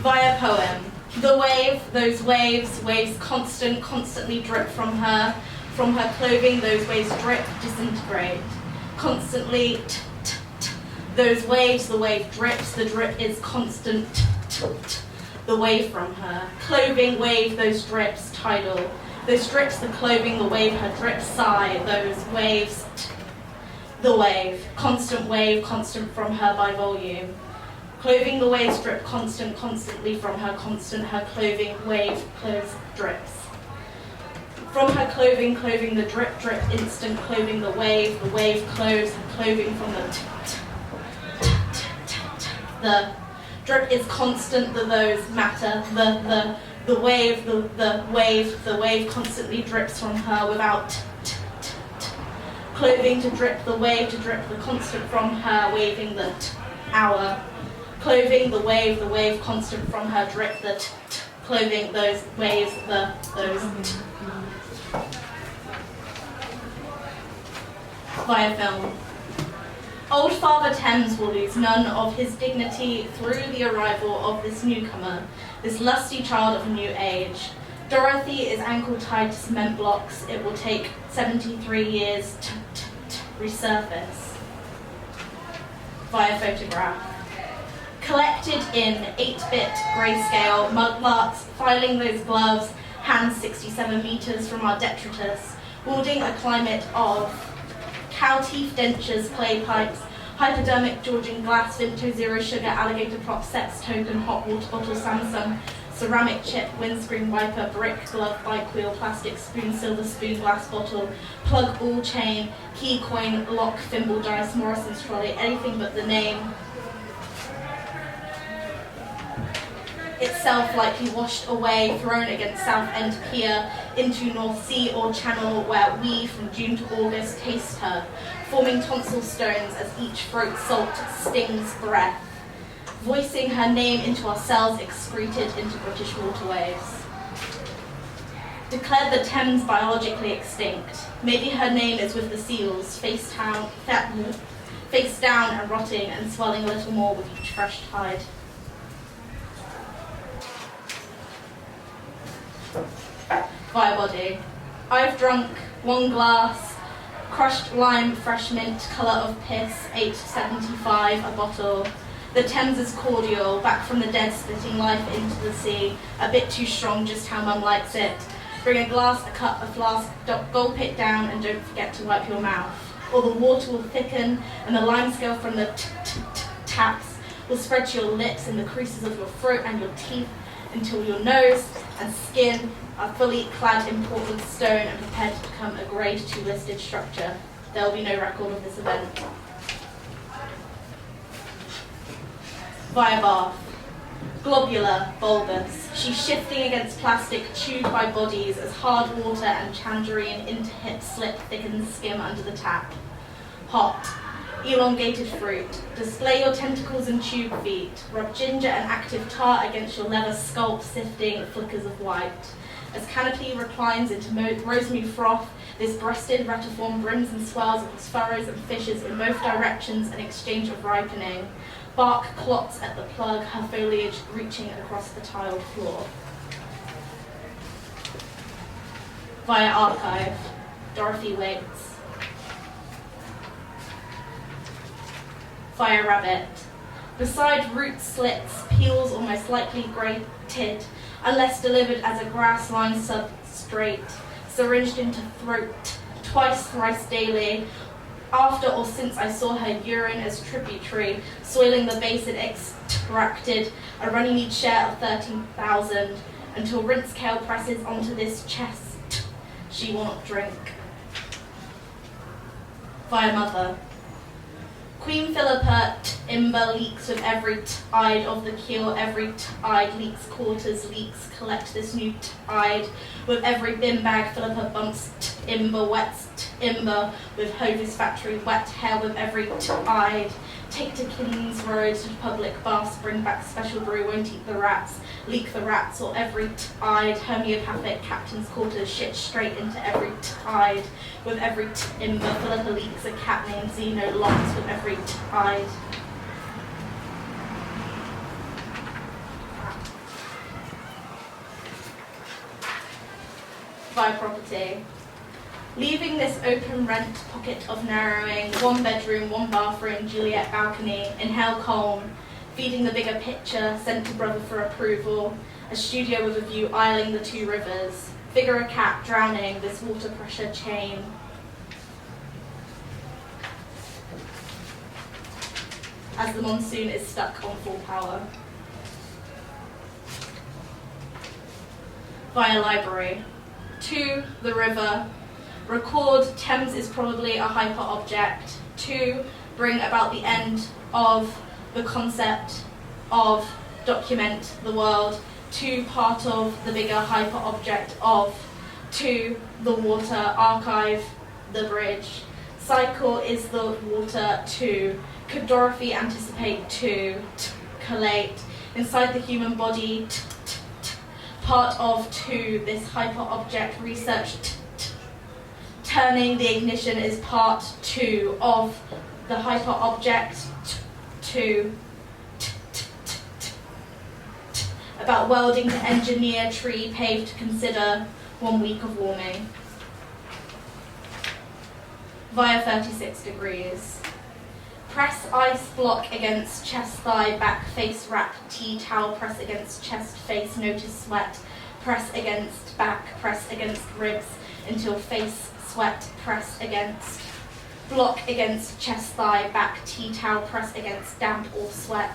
Via poem. The wave, those waves, waves constant, constantly drip from her clothing, those waves drip, disintegrate. Constantly, those waves, the wave drips, the drip is constant, the wave from her. Clothing, wave, those drips, tidal. Those drips, the clothing, the wave, her drip, sigh, those waves, the wave, constant from her by volume. Clothing, the waves drip, constant, constantly from her, constant, her clothing, wave, clothes, drips. From her clothing, the drip, drip, instant, clothing, the wave, clothes, her clothing from the drip is constant, the those matter, the wave constantly drips from her without clothing to drip, the wave to drip, the constant from her, waving the hour. Clothing, the wave constant from her, drip, the clothing, those waves, those. Via film. Old Father Thames will lose none of his dignity through the arrival of this newcomer, this lusty child of a new age. Dorothy is ankle-tied to cement blocks. It will take 73 years to resurface. Via photograph. Collected in 8-bit grayscale, mudlarks filing those gloves, hands 67 meters from our detritus, wielding a climate of cow teeth, dentures, clay pipes, hypodermic Georgian glass, Vimto, zero sugar, alligator prop, sex token, hot water bottle, Samsung, ceramic chip, windscreen wiper, brick, glove, bike wheel, plastic spoon, silver spoon, glass bottle, plug, ball, chain, key, coin, lock, thimble, dice, Morrison's trolley, anything but the name itself likely washed away, thrown against South End Pier into North Sea or Channel, where we, from June to August, taste her, forming tonsil stones as each throat salt stings breath, voicing her name into our cells excreted into British waterways. Declared the Thames biologically extinct. Maybe her name is with the seals, face down and rotting and swelling a little more with each fresh tide. Via body. I've drunk 1 glass, crushed lime, fresh mint, colour of piss, $8.75 a bottle. The Thames is cordial, back from the dead, spitting life into the sea. A bit too strong, just how Mum likes it. Bring a glass, a cup, a flask, gulp it down, and don't forget to wipe your mouth. Or the water will thicken, and the limescale from the taps will spread to your lips and the creases of your throat and your teeth, until your nose and skin are fully clad in Portland stone and prepared to become a Grade 2 listed structure. There will be no record of this event. Via bath. Globular, bulbous. She's shifting against plastic, chewed by bodies as hard water and tangerine into hip slip thickens skim under the tap. Hot. Elongated fruit. Display your tentacles and tube feet. Rub ginger and active tar against your leather sculpt, sifting flickers of white. As canopy reclines into rosemary froth, this breasted retiform brims and swells across furrows and fissures in both directions, an exchange of ripening. Bark clots at the plug, her foliage reaching across the tiled floor. Via archive. Dorothy waits. Via rabbit. Beside root slits, peels almost likely grated, unless delivered as a grass-lined substrate, syringed into throat twice, thrice daily, after or since I saw her urine as tributary, soiling the basin extracted, a Runnymede share of 13,000, until rinse kale presses onto this chest, she will not drink. Via mother. Queen Philippa Imber leaks with every tide of the keel, every tide leaks quarters, leaks, collect this new tide. With every bin bag, Philippa bumps Imber, wets Imber with Hovis factory, wet hair with every tide. Take to King's Road to public baths, bring back special brew, won't eat the rats, leak the rats, or every tide. Homeopathic captain's quarters, shit straight into every tide. With every timber, Philippa leaks a cat named Zeno, locks with every tide. via property. Leaving this open rent pocket of narrowing, 1 bedroom, 1 bathroom, Juliet balcony, inhale Colne, feeding the bigger picture, sent to brother for approval, a studio with a view isling the 2 rivers, figure a cat drowning this water pressure chain. As the monsoon is stuck on full power. Via library. 2, the river. Record Thames is probably a hyper-object. 2, bring about the end of the concept of document the world. 2, part of the bigger hyper-object of. 2, the water. Archive the bridge. Cycle is the water. 2, could Dorothy anticipate? 2, collate. Inside the human body. Part of. 2, this hyper-object research. Turning the ignition is part 2 of the hyper-object. 2. About welding to engineer, tree paved to consider 1 week of warming. Via 36 degrees. Press ice block against chest, thigh, back, face, wrap, tea towel, press against chest, face, notice sweat, press against back, press against ribs until face, sweat, press against, block against chest, thigh, back, tea towel, press against damp or sweat,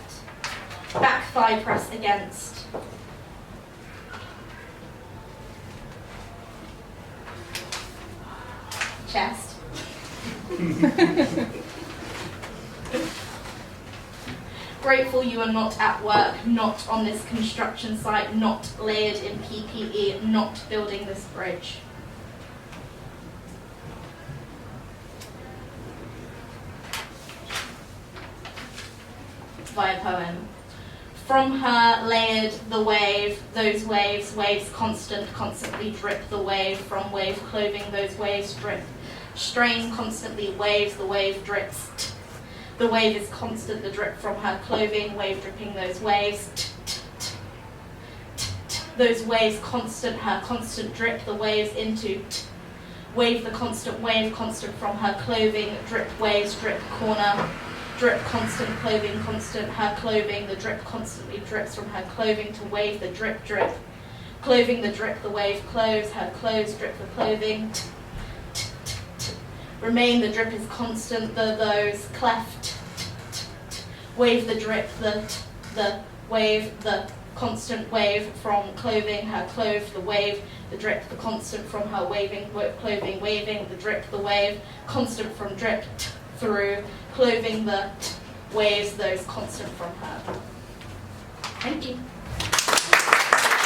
back thigh, press against. Chest. Grateful you are not at work, not on this construction site, not layered in PPE, not building this bridge. Via poem. From her layered the wave, those waves, waves constant, constantly drip the wave, from wave clothing, those waves drip. Strain constantly waves, the wave drips. The wave is constant, the drip from her clothing, wave dripping those waves. Those waves constant, her constant drip, the waves into wave, the constant wave, constant from her clothing, drip waves, drip corner, drip constant, clothing constant, her clothing, the drip constantly drips from her clothing to wave, the drip drip. Clothing, the drip, the wave clothes, her clothes drip the clothing. Remain, the drip is constant, the those cleft. Wave, the drip, the wave, the constant wave from clothing, her clothes, the wave, the drip, the constant from her waving, clothing, waving, the drip, the wave, constant from drip through, clothing, the waves, those constant from her. Thank you.